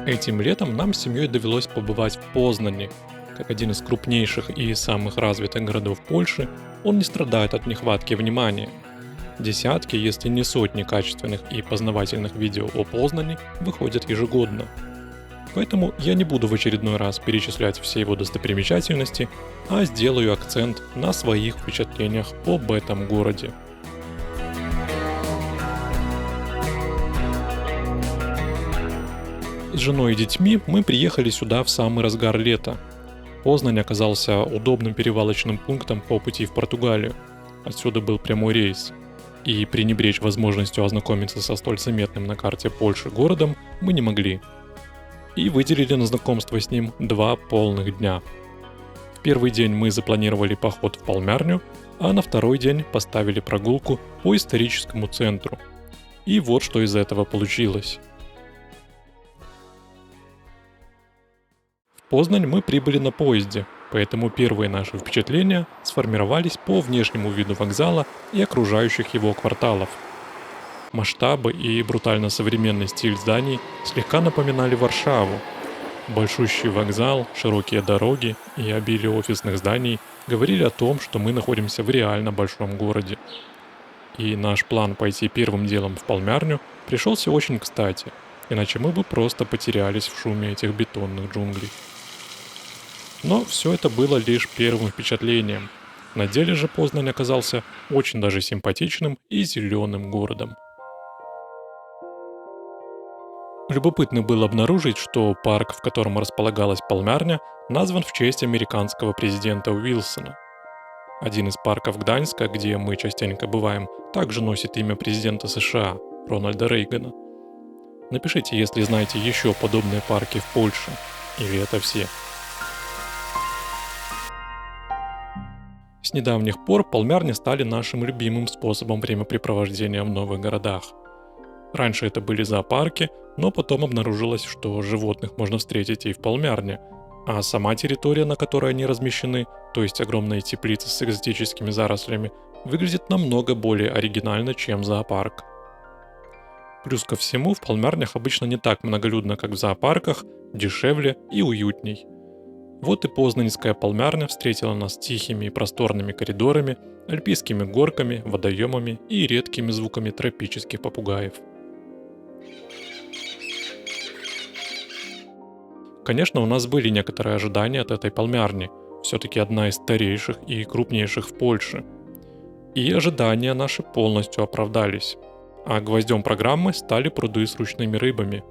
Этим летом нам с семьей довелось побывать в Познани. Как один из крупнейших и самых развитых городов Польши, он не страдает от нехватки внимания. Десятки, если не сотни качественных и познавательных видео о Познани выходят ежегодно. Поэтому я не буду в очередной раз перечислять все его достопримечательности, а сделаю акцент на своих впечатлениях об этом городе. С женой и детьми мы приехали сюда в самый разгар лета. Познань оказался удобным перевалочным пунктом по пути в Португалию. Отсюда был прямой рейс. И пренебречь возможностью ознакомиться со столь заметным на карте Польши городом мы не могли. И выделили на знакомство с ним 2 полных дня. В первый день мы запланировали поход в Полмярню, а на второй день поставили прогулку по историческому центру. И вот что из этого получилось. В Познань мы прибыли на поезде, поэтому первые наши впечатления сформировались по внешнему виду вокзала и окружающих его кварталов. Масштабы и брутально современный стиль зданий слегка напоминали Варшаву. Большущий вокзал, широкие дороги и обилие офисных зданий говорили о том, что мы находимся в реально большом городе. И наш план пойти первым делом в Полмярню пришелся очень кстати, иначе мы бы просто потерялись в шуме этих бетонных джунглей. Но все это было лишь первым впечатлением. На деле же Познань оказался очень даже симпатичным и зеленым городом. Любопытно было обнаружить, что парк, в котором располагалась Полмярня, назван в честь американского президента Уилсона. Один из парков Гданьска, где мы частенько бываем, также носит имя президента США, Рональда Рейгана. Напишите, если знаете еще подобные парки в Польше. Или это все. С недавних пор Полмярни стали нашим любимым способом времяпрепровождения в новых городах. Раньше это были зоопарки, но потом обнаружилось, что животных можно встретить и в Полмярне, а сама территория, на которой они размещены, то есть огромные теплицы с экзотическими зарослями, выглядит намного более оригинально, чем зоопарк. Плюс ко всему, в Полмярнях обычно не так многолюдно, как в зоопарках, дешевле и уютней. Вот и Познанская Полмярня встретила нас тихими и просторными коридорами, альпийскими горками, водоемами и редкими звуками тропических попугаев. Конечно, у нас были некоторые ожидания от этой Полмярни, все-таки одна из старейших и крупнейших в Польше. И ожидания наши полностью оправдались. А гвоздем программы стали пруды с ручными рыбами.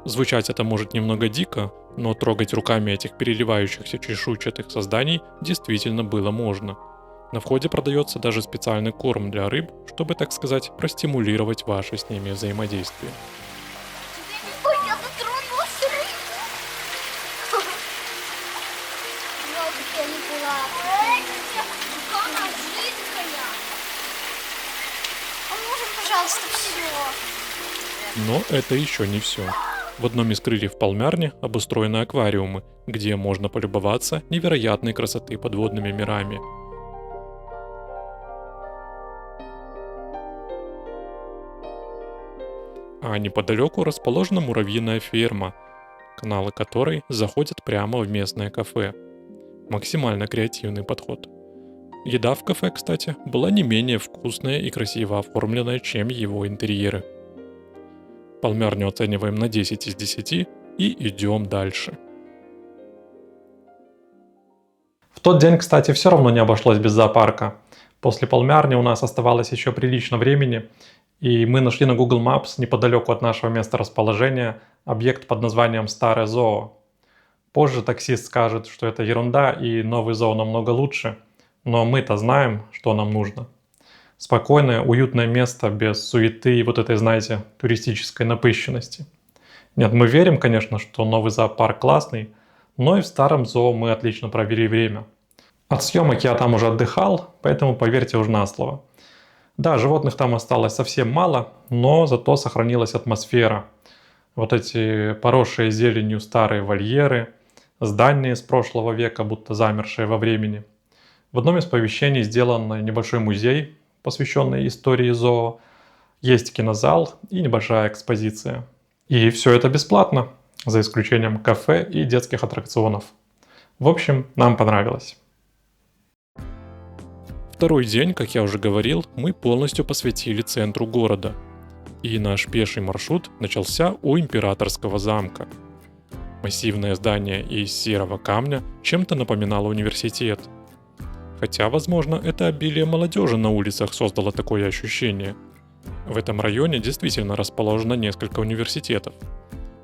Звучать это может немного дико, но трогать руками этих переливающихся чешуйчатых созданий действительно было можно. На входе продается даже специальный корм для рыб, чтобы, так сказать, простимулировать ваше с ними взаимодействие. Ой, я дотронулась рыбу. Жалко, я не была. Какая она жидкая. А можно, пожалуйста, все? Но это еще не все. В одном из крыльев Полмярни обустроены аквариумы, где можно полюбоваться невероятной красоты подводными мирами. А неподалеку расположена муравьиная ферма, каналы которой заходят прямо в местное кафе. Максимально креативный подход. Еда в кафе, кстати, была не менее вкусная и красиво оформленная, чем его интерьеры. Полмярню оцениваем на 10 из 10 и идем дальше. В тот день, кстати, все равно не обошлось без зоопарка. После Полмярни у нас оставалось еще прилично времени, и мы нашли на Google Maps неподалеку от нашего места расположения объект под названием Старое Зоо. Позже таксист скажет, что это ерунда и новый зоо намного лучше, но мы-то знаем, что нам нужно. Спокойное, уютное место, без суеты и вот этой, знаете, туристической напыщенности. Нет, мы верим, конечно, что новый зоопарк классный, но и в старом зоо мы отлично провели время. От съемок я там уже отдыхал, поэтому поверьте уж на слово. Да, животных там осталось совсем мало, но зато сохранилась атмосфера. Вот эти поросшие зеленью старые вольеры, здания из прошлого века, будто замершие во времени. В одном из помещений сделан небольшой музей, посвященный истории зоо. Есть кинозал и небольшая экспозиция. И все это бесплатно, за исключением кафе и детских аттракционов. В общем, нам понравилось. Второй день, как я уже говорил, мы полностью посвятили центру города. И наш пеший маршрут начался у Императорского замка. Массивное здание из серого камня чем-то напоминало университет. Хотя, возможно, это обилие молодежи на улицах создало такое ощущение. В этом районе действительно расположено несколько университетов.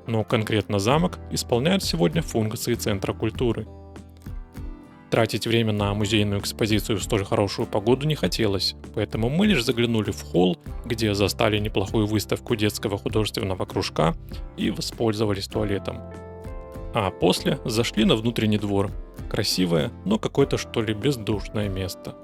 Но конкретно замок исполняет сегодня функции центра культуры. Тратить время на музейную экспозицию в столь хорошую погоду не хотелось, поэтому мы лишь заглянули в холл, где застали неплохую выставку детского художественного кружка и воспользовались туалетом. А после зашли на внутренний двор. Красивое, но какое-то что ли бездушное место.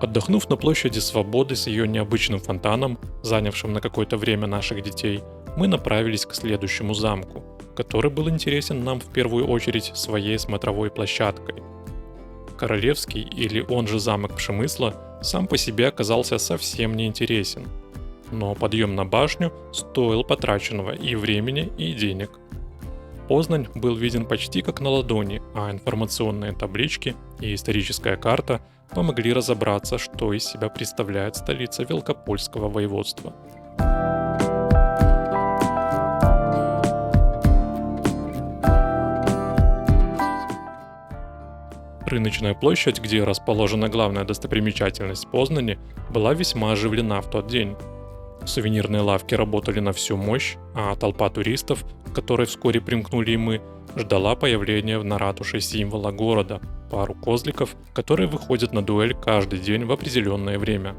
Отдохнув на площади Свободы с ее необычным фонтаном, занявшим на какое-то время наших детей, мы направились к следующему замку, который был интересен нам в первую очередь своей смотровой площадкой. Королевский, или он же замок Пшемысла, сам по себе оказался совсем не интересен. Но подъем на башню стоил потраченного и времени, и денег. Познань был виден почти как на ладони, а информационные таблички и историческая карта помогли разобраться, что из себя представляет столица Велкопольского воеводства. Рыночная площадь, где расположена главная достопримечательность Познани, была весьма оживлена в тот день. Сувенирные лавки работали на всю мощь, а толпа туристов, к которой вскоре примкнули и мы, ждала появления на ратуше символа города – пару козликов, которые выходят на дуэль каждый день в определенное время.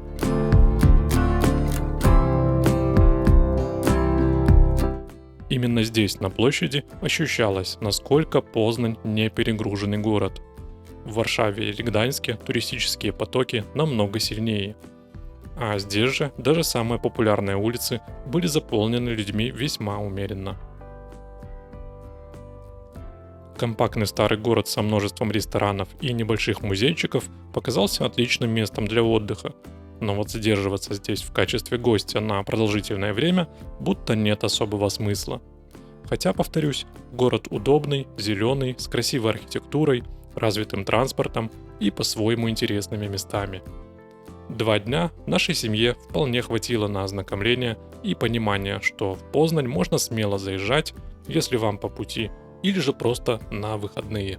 Именно здесь, на площади, ощущалось, насколько Познань не перегруженный город. В Варшаве или Гданьске туристические потоки намного сильнее. А здесь же даже самые популярные улицы были заполнены людьми весьма умеренно. Компактный старый город со множеством ресторанов и небольших музейчиков показался отличным местом для отдыха, но вот задерживаться здесь в качестве гостя на продолжительное время будто нет особого смысла. Хотя, повторюсь, город удобный, зеленый, с красивой архитектурой, развитым транспортом и по-своему интересными местами. 2 дня нашей семье вполне хватило на ознакомление и понимание, что в Познань можно смело заезжать, если вам по пути, или же просто на выходные.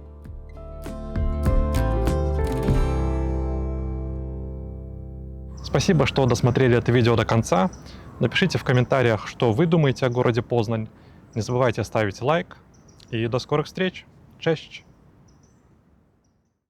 Спасибо, что досмотрели это видео до конца. Напишите в комментариях, что вы думаете о городе Познань. Не забывайте ставить лайк. И до скорых встреч. Cześć!